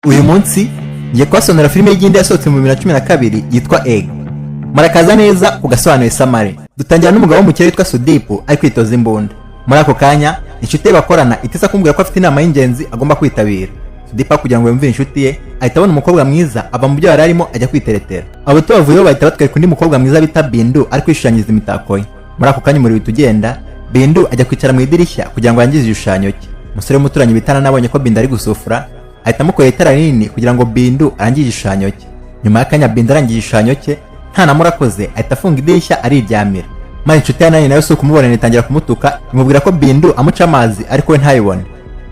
Uyu munsi ngiye kubasonera filime y'igindi yasohotse mu 2012 yitwa Egg. Murakaza neza kugasobanuye Samare. Dutangira n'umugabo w'umukire witwa Sudipu ari kwitoza imbunda. Muri ako kanya inshuti ye bakorana itesa kumbwira ko afite inama y'ingenzi agomba kwitabira. Sudipu kugira ngo yumve inshuti ye ahita abona umukobwa mwiza ava mu byo yari arimo ajya kwiteretera. Abo tubavuyeho bahita batwereka undi mukobwa mwiza bita Bindu ari kwishushanyiriza imitako ye. Muri ako kanya muri bitugenda Bindu ajya kwicara mu idirishya kugira ngo yangize igishushanyo cye. Umusore w'umuturanyi bitana nabonye ko Bindu ari gusufura ahita amukorera itara rinini kugira ngo Bindu arangije igishushanyo cye. Nyuma y'akanya Bindu arangije igishushanyo cye nta namurakoze ahita afunga idirishya ariryamira. Maze inshuti ya nani nayo so kumubona itangira kumutuka imubwira ko Bindu amuca amazi ariko we ntayibone.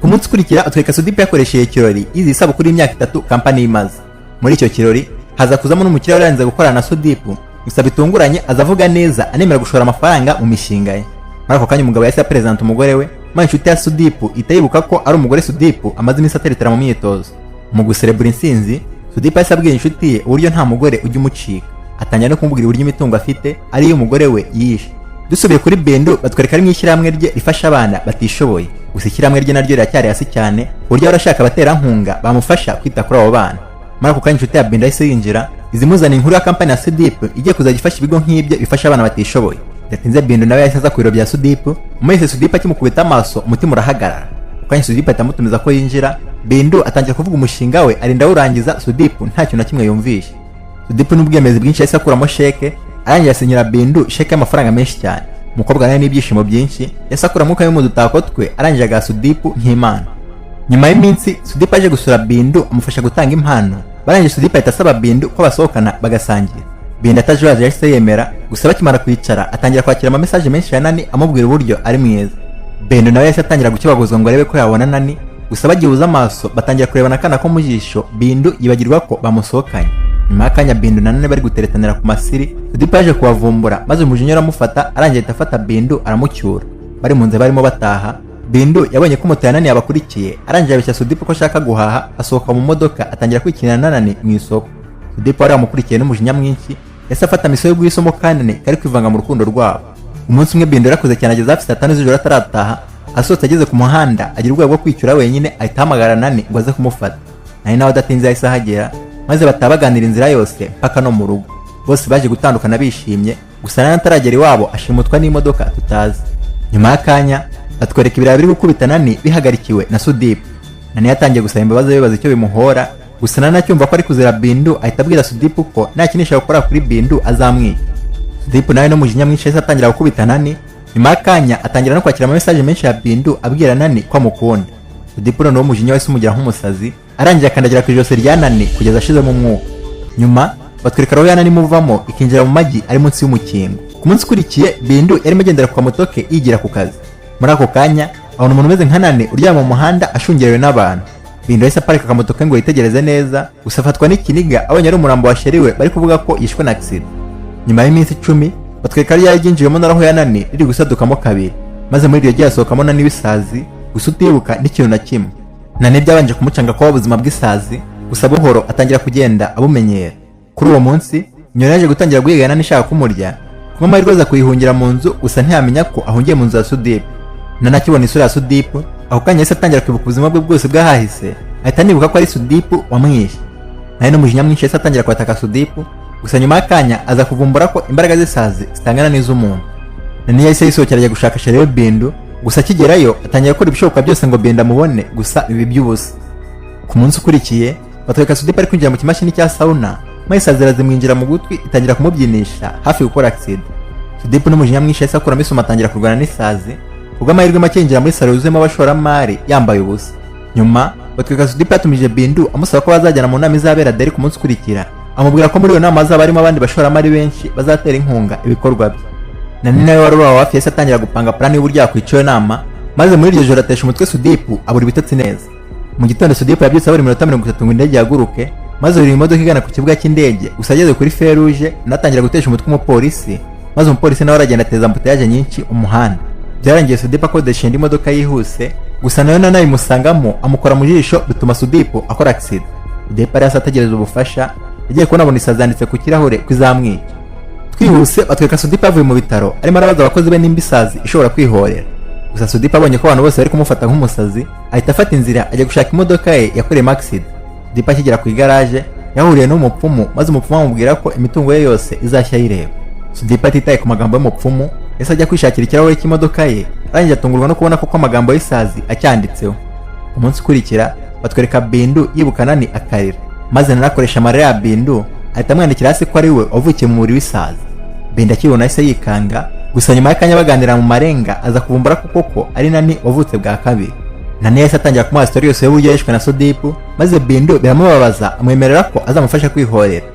Ku munsi ukurikira atwereka Sudipu yakoresheje ikirori izi isabukuru y'imyaka 3 kampani imaze. Muri icyo kirori haza kuzamo n'umukiriya waranze gukorana na Sudipu gusa bitunguranye azavuga neza anemera gushora amafaranga mu mishinga ye. Muri ako kanya umugabo yahise apresenta umugore we maze inshuti ya Sudipu itayibuka ko ari umugore Sudipu amaze iminsi ateretera mu myitozo. Mu guserebura insinzi Sudipu yahise abwira inshuti ye uburyo nta mugore ujya umucika, atangira no kumubwira uburyo imitungo afite ari iyo umugore we yishe. Dusubiye kuri Bindu batwereka ari mu ishyirahamwe rye rifasha abana batishoboye, gusa ishyirahamwe rye naryo riracyari hasi cyane uburyo barashaka abaterankunga bamufasha kwita kuri abo bana. Muri ako kanya inshuti ya Bindu yahise yinjira izimuzana inkuru ya kampani ya Sudipu igiye kuzajya ifasha ibigo nk'ibyo bifasha abana batishoboye. Yatinze Bindu nawe yahise aza ku biro bya Sudipu, umwese Sudipu akimukubita amaso umutima urahagarara. Ukanya Sudipu atamutumiza ko yinjira, Bindu atangira kuvuga umushinga we arinda urangiza Sudipu nta kintu na kimwe yumvishe. Sudipu n'ubwemezi bwinshi yahise akuramo sheke, arangiye asinyira Bindu sheke y'amafaranga menshi cyane. Umukobwa nawe n'ibyishimo byinshi yahise akuramo kayo mu dutako twe arangije aga Sudipu nk'Imana. Nyuma y'iminsi Sudipu aje gusura Bindu amufasha gutanga impano. Barangije Sudipu ahita asaba Bindu ko basohokana bagasangira. Bindu atajubaje yahise yemera, gusa bakimara kwicara atangira kwakira ama message menshi ya Nani amubwira uburyo ari mwiza. Bindu nawe yahise atangira gukibaguzwa ngo arebe ko yabona Nani, gusa bagihuza amaso batangira kurebana kana ko mu jisho Bindu yibagirwa ko bamusohokanye. Nyuma y'akanya Bindu na Nani bari guteretanira ku masiri, Sudipu yaje kubavumbura maze umujinya aramufata arangiye ahita afata Bindu aramucyura. Bari mu nzira barimo bataha, Bindu yabonye ko moto ya Nani yabakurikiye arangiye abeshya Sudipu ko ashaka guhaha asohoka mu modoka atangira kwikinira na Nani mu isoko. Sudipu wari amukurikiye n'umujinya mwinshi yahise afata miso yo guhisomo Kanani kari kwivanga mu rukundo rwabo. Umunsi umwe Bindu yarakuze cyane ageze hafi 5 z'ijoro atarataha, asohotse ageze ku muhanda agira ubwoba bwo kwicyura wenyine ahita ahamagara Nani ngo aze kumufata. Nani nawe adatinze yahise ahagera maze batabaganira inzira yose mpaka no mu rugo. Bose baje gutandukana bishimye, gusa Nani ataragera iwabo ashimutwa n'imodoka tutazi. Nyuma y'akanya atwereka ibiraba biri gukubita Nani bihagarikiwe na Sudipu. Nani yatangiye gusaba imbabazi bibaza icyo bimuhora, gusa Nani acyumva ko ari kuzira Bindu ahita abwira Sudipu ko nta kinisha gukora kuri Bindu azamwica. Sudipu nawe no mujinya mwinshi yahise atangira gukubita Nani. Nyuma y'akanya atangira no kwakira ama message menshi ya Bindu abwira Nani ko amukunda. Sudipu no mujinya wese umugira nk'umusazi arangiye akandagira ku ijosi rya Nani kugeza ashizemo umwuka. Nyuma batwereka roho ya Nani muvamo ikinjira mu magi ari munsi y'umukingo. Ku munsi ukurikiye Bindu yarimo agendera ku motoke yigira ku kazi. Muri ako kanya abona umuntu umeze nka Nani uryama mu muhanda ashungerewe n'abantu. Bindu yahise aparika akamotoke ngo yitegereze neza, gusa afatwa n'ikiniga abonye ari umurambo washeriwe bari kuvuga ko yishwe na accident. Nyuma y'iminsi 10 batwereka ari yaginjiyemo na roho ya Nani riri gusadukamo kabiri, maze muri iryo gihe asohokamo Nani bisazi gusa utibuka n'ikintu na kimwe. Nani byabanje kumucanga ko ubuzima bw'isazi, gusa buhoro atangira kugenda abumenyera. Kuri uwo munsi nyoni yaje gutangira guhiga Nani ishaka kumurya, kuma amahirwe aza kuyihungira mu nzu gusa ntiyamenya ko ahungiye mu nzu ya Sudipu. Nani akibona isura ya Sudipu aho kanya yahise atangira kwibuka ubuzima bwe bwose bwahahise, ahita nibuka ko ari Sudipu wamwishe. Nani n'umujinya mwinshi yahise atangira kwataka Sudipu, gusa nyuma y'akanya aza kuvumbura ko imbaraga z'isazi zitangana n'iz'umuntu. Nani yahise yisohokera ajya gushaka Shere Bindu, gusa akigerayo atangira gukora ibishoboka byose ngo Bindu amubone, gusa ibi by'ubusa. Ku munsi ukurikiye batwereka Sudipu ari kwinjira mu kimashini cya sauna, maze isazi zimwinjira mu gutwi itangira kumubyinisha hafi gukora accident. Sudipu n'umujinya mwinshi yahise akuramo isumo atangira kurwana n'isazi, ubwo amahirwe make yinjira muri salo yuzuyemo abashoramari yambaye ubusa. Nyuma batwereka Sudipu yatumije Bindu amusaba ko bazajyana mu nama izabera Deri ku munsi ukurikira, amubwira ko muri iyo nama hazaba harimo abandi bashoramari benshi bazatera inkunga ibikorwa bye. Nani nawe wari uraho hafi yahise atangira gupanga plan y'uburyo yakwica iyo nama, maze muri iryo joro atesha umutwe Sudipu abura ibitotsi neza. Mu gitondo Sudipu yabyutse abura iminota 30 ngo indege yaguruke, maze yurira imodoka igana ku kibuga cy'indege, gusa ageze kuri Feruje natangira gutesha umutwe umupolisi, maze umupolisi nawe aragenda ateza ambuteyage nyinshi umuhanda. Byarangiye Sudipu akodesha indi modoka yihuse, gusa nayo Nani ayimusangamo amukora mu jisho bituma Sudipu akora accident. Sudipu yari ategereje ubufasha, yagiye kubona abona isazi yanditse ku kirahure ko izamwica. Twihuse batwereka Sudipu avuye mu bitaro arimo arabaza abakozi be nimba isazi ishobora kwihorera, gusa Sudipu abonye ko abantu bose bari kumufata nk'umusazi ahita afata inzira ajya gushaka imodoka ye yakoreye accident. Sudipa akigera ku igaraje yahuriye n'umupfumu, maze umupfumu amubwira ko imitungo ye yose izashya ayireba. Sudipa atitaye ku magambo y'umupfumu yahise ajya kwishakira ikirahure cy'imodoka ye, arangije atungurwa no kubona ko amagambo y'isazi acyanditseho. Umunsi ukurikira batwereka Bindu yibuka Nani akarira, maze Nani akoresha amarira ya Bindu ahita amwandikira hasi ko ari we wavukiye mu mubiri w'isazi. Bindu akibona yahise yikanga, gusa nyuma y'akanya baganira mu marenga aza kuvumbura ko koko ari Nani wavutse bwa kabiri. Nani yahise atangira kumuha story yose y'uburyo yishwe na Sudipu, maze Bindu biramubabaza amwemerera ko azamufasha kwihorera.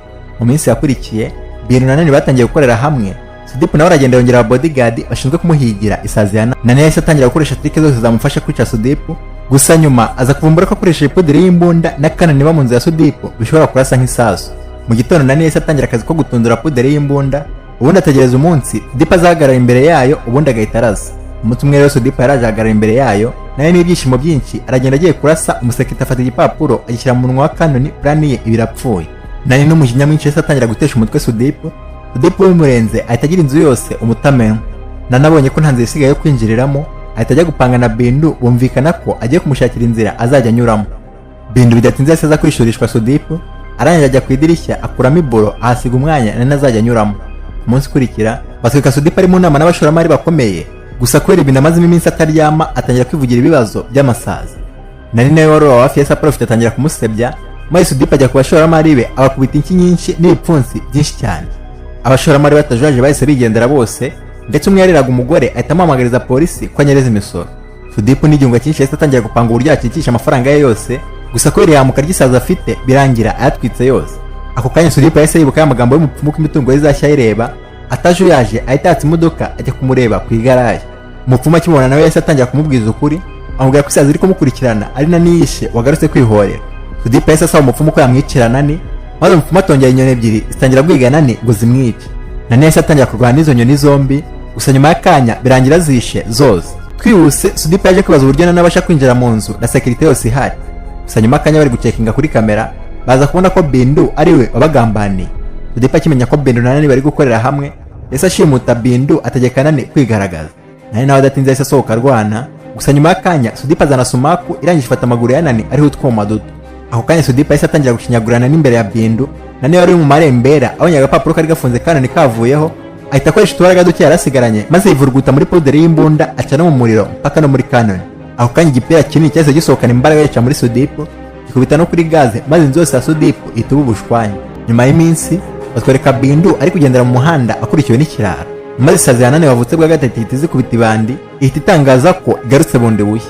Mu minsi yakurikiye Bindu na Nani batangiye gukorera hamwe. Sudipu nawe aragenda yongera bodyguard bashinzwe kumuhigira isazi ya Nani yahise atangira gukoresha trike zose zamufasha kwica Sudipu, gusa nyuma aza kuvumbura ko akoresheje puderi y'imbunda na kanani ba mu nzu ya Sudipu bishobora kurasa nk'isasu. Mu gitondo Nani yahise atangira akazi ko gutundura puderi y'imbunda, ubundi ategereza umunsi Sudipu azahagarara imbere yayo, ubundi agahita arasa. Umunsi umwe rero Sudipu yaraje ahagarara imbere yayo, nayo n'ibyishimo byinshi aragenda agiye kurasa, umusekirite afata igipapuro agishyira mu munwa wa kanoni, plani ye ibirapfuye. Nani n'umujinya mwinshi yahise atangira gutesha umutwe Sudipu. Sudipu bimurenze ahita agira inzu yose umutamenwa. Nani abonye ko nta nzira isigaye yo kwinjiriramo, ahita ajya gupanga na Bindu, bumvikana ko agiye kumushakira inzira azajya anyuramo. Bindu bidatinze yahise aza kwishurishwa Sudipu, arangije ajya ku idirishya akuramo iburo ahasiga umwanya Nani azajya anyuramo. Umunsi ukurikira batwika Sudipu ari mu nama n'abashoramari bakomeye, gusa kubera Bindu amazemo iminsi ataryama atangira kwivugira ibibazo by'amasazi. Nani nawe wari uwa hafi ya Saprofite atangira kumusebya, maze Sudipu ajya ku bashoramari be abakubita inshyi nyinshi n'ibipfunsi byinshi cyane. Abashoramari batajujaje bahise bigendera bose, ndetse umwe yariraga umugore ahita amuhamagariza polisi ko anyereza imisoro. Sudipu n'igihunga cyinshi yahise atangira gupanga uburyo yakikisha amafaranga ye yose, gusa kubera ihamuka ry'isazi afite birangira ayatwitse yose. Ako kanya Sudipu yahise yibuka amagambo y'umupfumu ko imitungo ye izashya ayireba, atajuyaje ahita yatsa imodoka ajya kumureba ku igaraje. Umupfumu akimubona nawe yahise atangira kumubwiza ukuri, amubwira ko isazi iri kumukurikirana ari Nani yishe wagarutse kwihorera. Sudipu yahise asaba umupfumu ko yamwicira Nani, maze umupfumu atongera inyoni ebyiri zitangira guhiga Nani ngo zimwice. Nani yahise atangira kurwana n'izo nyoni zombi, gusa nyuma y'akanya birangira zishe zose. Twihuse Sudipu yaje kwibaza uburyo Nani abasha kwinjira mu nzu na sekirite yose ihari, gusa nyuma y'akanya bari gucekinga kuri kamera baza kubona ko Bindu ari we wabagambaniye. Sudipu akimenya ko Bindu na Nani bari gukorera hamwe yahise ashimuta Bindu ategeka Nani kwigaragaza. Nani nawe adatinze yahise asohoka arwana, gusa nyuma y'akanya Sudipu azana sumaku irangije ifata amaguru ya Nani ariho utwuma duto. Ako kanya Sudipu yahise atangira gushinyagurana n'imbere ya Bindu. Nani wari mu marembera abonye agapapuro kari gafunze kanani kavuyeho, ahita akoresha utubaraga duke yarasigaranye, maze yivuruguta muri puderi y'imbunda aca no mu muriro mpaka no muri kanoni. Ako kanya igipira kinini cyahise gisohokana imbaraga yica muri Sudipu, gikubita no kuri gaze, maze inzu yose ya Sudipu ihita uba ubushwanya. Nyuma y'iminsi batwereka Bindu ari kugendera mu muhanda akurikiwe n'ikirara, maze isazi ya Nani wavutse bwa gatatu ihita izikubita ibandi, ihita itangaza ko igarutse bundi bushya.